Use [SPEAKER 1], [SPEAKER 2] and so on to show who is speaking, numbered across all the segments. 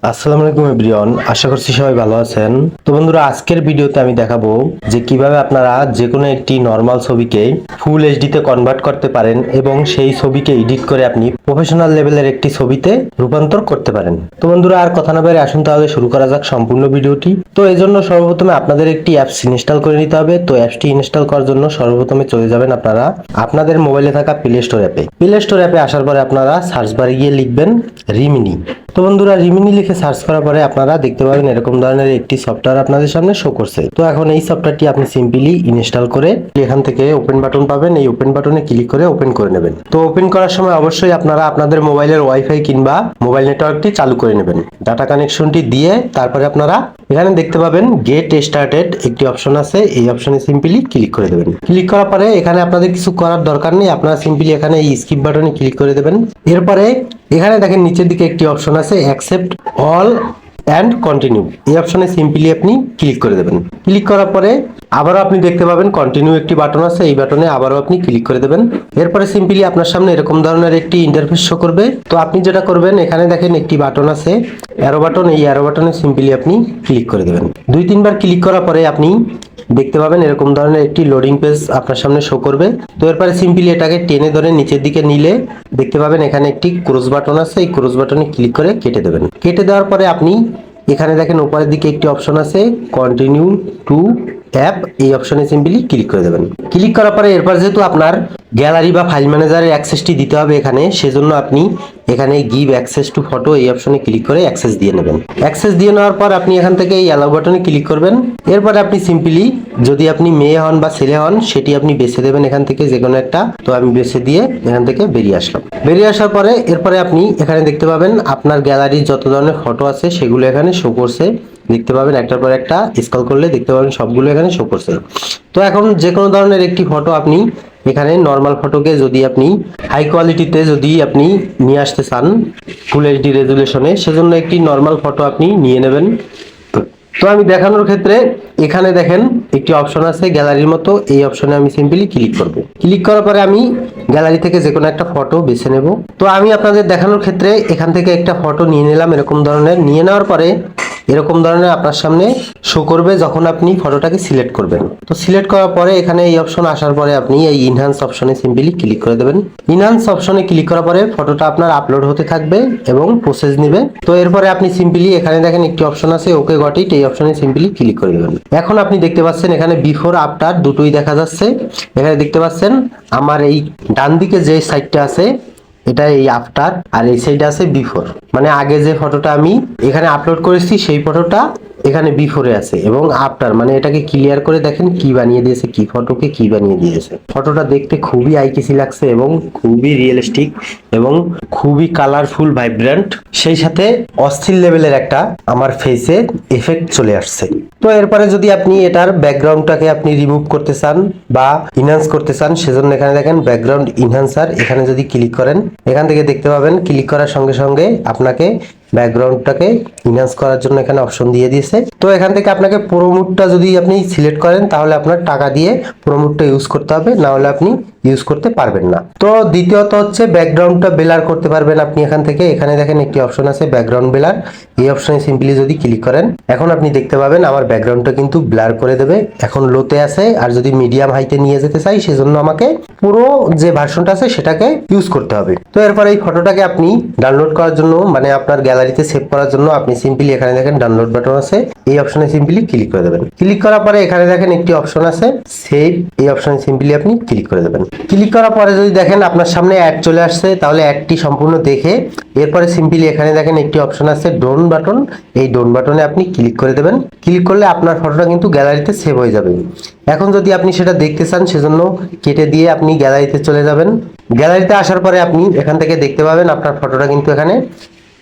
[SPEAKER 1] আসসালামু আলাইকুম এভরিওয়ান, আশা করছি সবাই ভালো আছেন। তো বন্ধুরা, আজকের ভিডিওতে আমি দেখাবো যে কিভাবে আপনারা যে কোনো একটি নর্মাল ছবিকে ফুল এইচডি তে কনভার্ট করতে পারেন এবং সেই ছবিকে এডিট করে আপনি প্রফেশনাল লেভেলের একটি ছবিতে রূপান্তর করতে পারেন। তো বন্ধুরা, আর কথা না বাইরে আসুন তাহলে শুরু করা যাক সম্পূর্ণ ভিডিওটি। তো এই জন্য সর্বপ্রথমে আপনাদের একটি অ্যাপস ইনস্টল করে নিতে হবে। তো অ্যাপসটি ইনস্টল করার জন্য সর্বপ্রথমে চলে যাবেন আপনারা আপনাদের মোবাইলে থাকা প্লে স্টোর অ্যাপে। প্লে স্টোর অ্যাপে আসার পরে আপনারা সার্চ বারে গিয়ে লিখবেন রিমিনি। তো বন্ধুরা, রিমিনি লিখে সার্চ করার পরে আপনারা দেখতে পাবেন এরকম ধরনের একটি সফটওয়্যার আপনাদের সামনে শো করছে। তো এখন এই সফটওয়্যারটি আপনি সিম্পলি ইনস্টল করে এখান থেকে ওপেন বাটন পাবেন, এই ওপেন বাটনে ক্লিক করে ওপেন করে নেবেন। তো ওপেন করার সময় অবশ্যই আপনারা আপনাদের মোবাইলের ওয়াইফাই কিংবা মোবাইল নেটওয়ার্কটি চালু করে নেবেন, ডাটা কানেকশনটি দিয়ে। তারপরে আপনারা এখানে দেখতে পাবেন গেট স্টার্টেড একটি অপশন আছে, এই অপশনে সিম্পলি ক্লিক করে দেবেন। ক্লিক করার পরে এখানে আপনাদের কিছু করার দরকার নেই, আপনারা সিম্পলি এখানে এই স্কিপ বাটনে ক্লিক করে দেবেন। এরপরে এখানে দেখেন নিচের দিকে একটি অপশন আছে অ্যাকসেপ্ট অল অ্যান্ড কন্টিনিউ, এই অপশনে সিম্পলি আপনি ক্লিক করে দেবেন। ক্লিক করার পরে আবারও আপনি দেখতে পাবেন কন্টিনিউ একটি বাটন আছে, এই বাটনে আবারও আপনি ক্লিক করে দেবেন। এরপরে সিম্পলি আপনার সামনে এরকম ধরনের একটি ইন্টারফেস শো করবে। তো আপনি যেটা করবেন, এখানে দেখেন একটি বাটন আছে অ্যারো বাটন, এই অ্যারো বাটনে সিম্পলি আপনি ক্লিক করে দেবেন। 2-3 বার ক্লিক করার পরে আপনি দেখতে পাবেন এরকম ধরনের একটি লোডিং পেজ আপনার সামনে শো করবে। তো এরপরে সিম্পলি এটাকে টেনে ধরে নিচের দিকে নিলে দেখতে পাবেন এখানে একটি ক্রস বাটন আছে, এই ক্রস বাটনে ক্লিক করে কেটে দেবেন। কেটে দেওয়ার পরে আপনি এখানে দেখেন উপরের দিকে একটি অপশন আছে কন্টিনিউ টু অ্যাপ, এই অপশনে সিম্পলি ক্লিক করে দেবেন। ক্লিক করার পরে এরপর যেহেতু আপনার গ্যালারি বা ফাইল ম্যানেজারের অ্যাক্সেসটি দিতে হবে এখানে, সেজন্য আপনি এখানে গিভ অ্যাক্সেস টু ফটো এই অপশনে ক্লিক করে অ্যাক্সেস দিয়ে নেবেন। অ্যাক্সেস দিয়ে নেওয়ার পর আপনি এখান থেকে এই অ্যালাউ বাটনে ক্লিক করবেন। এরপরে আপনি সিম্পলি যদি আপনি মেয়ে হন বা ছেলে হন সেটি আপনি বেছে দেবেন এখান থেকে যে কোনো একটা। তো আমি বেছে দিয়ে এখান থেকে বেরিয়ে আসলাম। বেরিয়ে আসার পরে এরপরে আপনি এখানে দেখতে পাবেন আপনার গ্যালারির যত ধরনের ফটো আছে সেগুলো এখানে শো করছে, দেখতে পাবেন একটার পর একটা স্ক্রল করলে দেখতে পাবেন সবগুলো এখানে শো করছে। তো এখন যে কোনো ধরনের একটি ফটো আপনি এখানে নর্মাল ফটোকে যদি আপনি হাই কোয়ালিটিতে যদি আপনি নিয়ে আসতে চান ফুল এইচডি রেজুলেশনে, সেজন্য একটি নর্মাল ফটো আপনি নিয়ে নেবেন। তো আমি দেখানোর ক্ষেত্রে এখানে দেখেন একটি অপশন আছে গ্যালারির মতো, এই অপশনে আমি সিম্পলি ক্লিক করব। ক্লিক করার পরে আমি গ্যালারি থেকে যে কোনো একটা ফটো বেছে নেব। তো আমি আপনাদের দেখানোর ক্ষেত্রে এখান থেকে একটা ফটো নিয়ে নিলাম এরকম ধরনের। নিয়ে নেওয়ার পরে এরকম ধরনের আপনার সামনে শো করবে যখন আপনি ফটোটাকে সিলেক্ট করবেন। তো সিলেক্ট করার পরে এখানে এই অপশন আসার পরে আপনি এই ইনহ্যান্স অপশনে সিম্পলি ক্লিক করে দেবেন। ইনহ্যান্স অপশনে ক্লিক করার পরে ফটোটা আপনার আপলোড হতে থাকবে এবং প্রসেস নেবে। তো এরপরে আপনি সিম্পলি এখানে দেখেন একটি অপশন আছে ওকে গট ইট, এই অপশনে সিম্পলি ক্লিক করে দেবেন। এখন আপনি দেখতে পাচ্ছেন এখানে বিফোর আফটার দুটোই দেখা যাচ্ছে। এখানে দেখতে পাচ্ছেন আমার এই ডান দিকে যে সাইডটা আছে এটা এই আফটার, আর এই সাইডে আছে বিফোর, মানে আগে যে ফটোটা আমি এখানে আপলোড করেছি সেই ফটোটা এখানে বিফোরে আছে, এবং আফটার মানে এটাকে ক্লিয়ার করে দেখেন কি বানিয়ে দিয়েছে, কি ফটোকে কি বানিয়ে দিয়েছে। ফটোটা দেখতে খুবই আইকেসি লাগছে এবং খুবই রিয়েলিস্টিক এবং খুবই কালারফুল ভাইব্রেন্ট, সেই সাথে অস্থির লেভেলের একটা আমার ফেসে এফেক্ট চলে আসছে। তো এরপরে যদি আপনি এটার ব্যাকগ্রাউন্ডটাকে আপনি রিমুভ করতে চান বা ইনহ্যান্স করতে চান, সেজন্য এখানে দেখেন ব্যাকগ্রাউন্ড ইনহ্যান্সার, এখানে যদি ক্লিক করেন এখান থেকে দেখতে পাবেন ক্লিক করার সঙ্গে সঙ্গে আপনাকে ব্যাকগ্রাউন্ডটাকে ইনহ্যান্স করার জন্য এখানে অপশন দিয়ে দিয়েছে। তো এখান থেকে আপনাকে পুরো মুডটা যদি আপনি সিলেক্ট করেন তাহলে আপনার টাকা দিয়ে পুরো মুডটা ইউজ করতে হবে, না হলে আপনি ইউজ করতে পারবেন না। তো দ্বিতীয়ত হচ্ছে ব্যাকগ্রাউন্ডটা ব্লার করতে পারবেন আপনি এখান থেকে। এখানে দেখেন একটি অপশন আছে ব্যাকগ্রাউন্ড ব্লার, এই অপশনে সিম্পলি যদি ক্লিক করেন এখন আপনি দেখতে পাবেন আমার ব্যাকগ্রাউন্ডটা কিন্তু ব্লার করে দেবে। এখন লোতে আছে, আর যদি মিডিয়াম হাইতে নিয়ে যেতে চাই সেজন্য আমাকে পুরো যে ভার্সনটা আছে সেটাকে ইউজ করতে হবে। তো এরপর এই ফটোটাকে আপনি ডাউনলোড করার জন্য মানে আপনার গ্যালারিতে সেভ করার জন্য আপনি সিম্পলি এখানে দেখেন ডাউনলোড বাটন আছে, এই অপশনে সিম্পলি ক্লিক করে দেবেন। ক্লিক করার পরে এখানে দেখেন একটি অপশন আছে সেভ, এই অপশনে সিম্পলি আপনি ক্লিক করে দেবেন। ক্লিক করার পরে যদি দেখেন আপনার সামনে অ্যাড চলে আসছে, তাহলে অ্যাডটি সম্পূর্ণ দেখে এরপরে সিম্পলি এখানে দেখেন একটি অপশন আছে ডোন বাটন, এই ডোন বাটনে আপনি ক্লিক করে দেবেন। ক্লিক করলে আপনার ফটোটা কিন্তু গ্যালারিতে সেভ হয়ে যাবে। এখন যদি আপনি সেটা দেখতে চান সেজন্য কেটে দিয়ে আপনি গ্যালারিতে চলে যাবেন। গ্যালারিতে আসার পরে আপনি এখান থেকে দেখতে পাবেন আপনার ফটোটা কিন্তু এখানে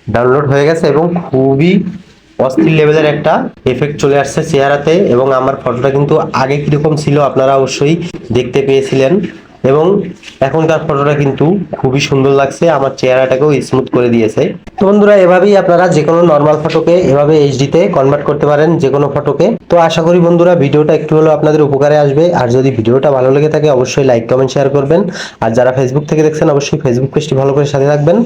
[SPEAKER 1] ডাউনলোড হয়ে গেছে এবং খুবই অস্থির লেভেলের একটা এফেক্ট চলে আসছে চেহারাতে। এবং আমার ফটোটা কিন্তু আগে কিরকম ছিল আপনারা অবশ্যই দেখতে পেয়েছিলেন, এবং এখনকার ফটোটা কিন্তু খুবই সুন্দর লাগছে, আমার চেহারাটাকেও স্মুথ করে দিয়েছে। তো বন্ধুরা এভাবেই আপনারা যে কোনো নর্মাল ফটোকে এভাবে এইচডি তে কনভার্ট করতে পারেন, যে কোনো ফটোকে। তো আশা করি বন্ধুরা ভিডিওটা একটু হলেও আপনাদের উপকারে আসবে। আর যদি ভিডিওটা ভালো লেগে থাকে অবশ্যই লাইক কমেন্ট শেয়ার করবেন। আর যারা ফেসবুক থেকে দেখছেন অবশ্যই ফেসবুক পেজটি ভালো করে সাথে রাখবেন,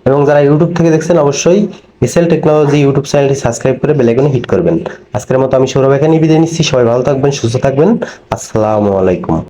[SPEAKER 1] এবং যারা ইউটিউব থেকে দেখছেন অবশ্যই এসএল টেকনোলজি ইউটিউব চ্যানেলটি সাবস্ক্রাইব করে বেল আইকনে হিট করবেন। আজকের মতো আমি সৌরভ এখানে বিদায় নিচ্ছি। সবাই ভালো থাকবেন, সুস্থ থাকবেন। আসসালামু আলাইকুম।